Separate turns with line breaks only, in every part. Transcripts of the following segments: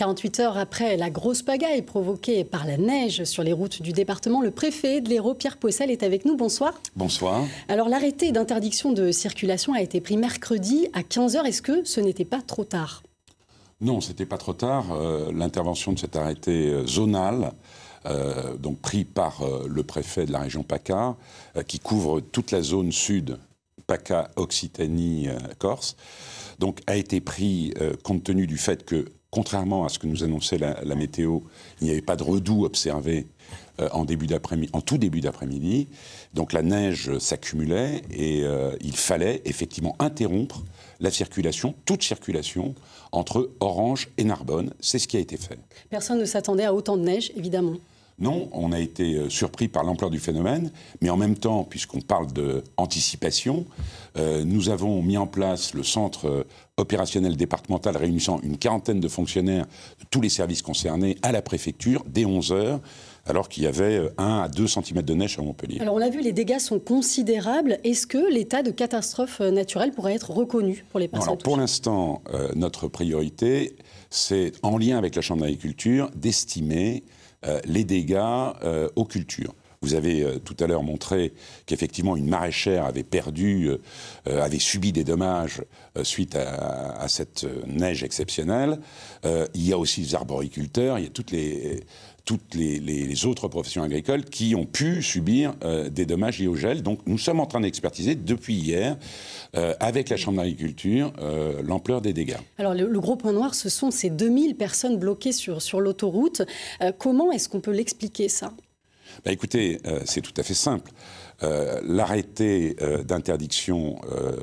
48 heures après la grosse pagaille provoquée par la neige sur les routes du département, le préfet de l'Hérault, Pierre Poissel, est avec nous. Bonsoir.
Bonsoir.
Alors, l'arrêté d'interdiction de circulation a été pris mercredi à 15 h. Est-ce que ce n'était pas trop tard ?
Non, ce n'était pas trop tard. L'intervention de cet arrêté zonal, donc pris par le préfet de la région PACA, qui couvre toute la zone sud, PACA, Occitanie, Corse, donc a été pris compte tenu du fait que, contrairement à ce que nous annonçait la météo, il n'y avait pas de redoux observé en tout début d'après-midi. Donc la neige s'accumulait et il fallait effectivement interrompre la circulation, toute circulation, entre Orange et Narbonne. C'est ce qui a été fait. Personne
ne s'attendait à autant de neige, évidemment.
Non, on a été surpris par l'ampleur du phénomène, mais en même temps, puisqu'on parle d'anticipation, nous avons mis en place le centre opérationnel départemental réunissant une quarantaine de fonctionnaires de tous les services concernés à la préfecture dès 11 h, alors qu'il y avait 1 à 2 cm de neige à Montpellier.
Alors on l'a vu, les dégâts sont considérables. Est-ce que l'état de catastrophe naturelle pourrait être reconnu pour les personnes touchées ?
Pour l'instant, notre priorité, c'est, en lien avec la Chambre d'agriculture, d'estimer les dégâts aux cultures. Vous avez tout à l'heure montré qu'effectivement une maraîchère avait subi des dommages suite à cette neige exceptionnelle. Il y a aussi les arboriculteurs, il y a toutes les autres professions agricoles qui ont pu subir des dommages liés au gel. Donc nous sommes en train d'expertiser depuis hier, avec la Chambre d'agriculture, l'ampleur des dégâts.
Alors le gros point noir, ce sont ces 2000 personnes bloquées sur l'autoroute. Comment est-ce qu'on peut l'expliquer, ça ?
Écoutez, c'est tout à fait simple. L'arrêté d'interdiction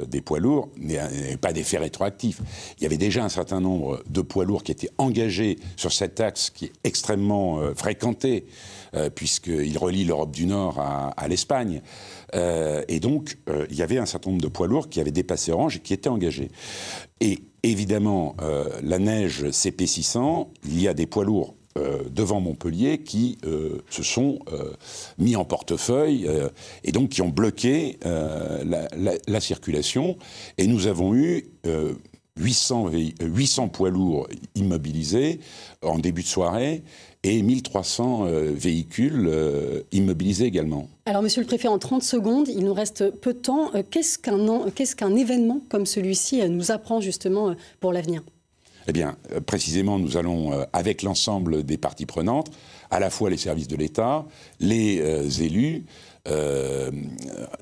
des poids lourds n'est pas d'effet rétroactif. Il y avait déjà un certain nombre de poids lourds qui étaient engagés sur cet axe qui est extrêmement fréquenté, puisqu'il relie l'Europe du Nord à l'Espagne. Et donc, il y avait un certain nombre de poids lourds qui avaient dépassé Orange et qui étaient engagés. Et évidemment, la neige s'épaississant, il y a des poids lourds devant Montpellier qui se sont mis en portefeuille et donc qui ont bloqué la circulation. Et nous avons eu 800 poids lourds immobilisés en début de soirée et 1300 véhicules immobilisés également.
Alors, monsieur le préfet, en 30 secondes, il nous reste peu de temps. Qu'est-ce qu'un événement comme celui-ci nous apprend justement pour l'avenir ?
Eh bien, précisément, nous allons, avec l'ensemble des parties prenantes, à la fois les services de l'État, les élus,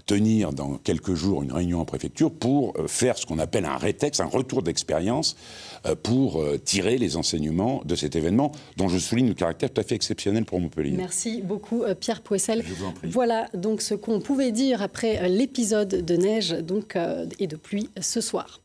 tenir dans quelques jours une réunion en préfecture pour faire ce qu'on appelle un rétex, un retour d'expérience, pour tirer les enseignements de cet événement, dont je souligne le caractère tout à fait exceptionnel pour Montpellier.
Merci beaucoup, Pierre Poissel.
Je vous en prie.
Voilà donc ce qu'on pouvait dire après l'épisode de neige et de pluie ce soir.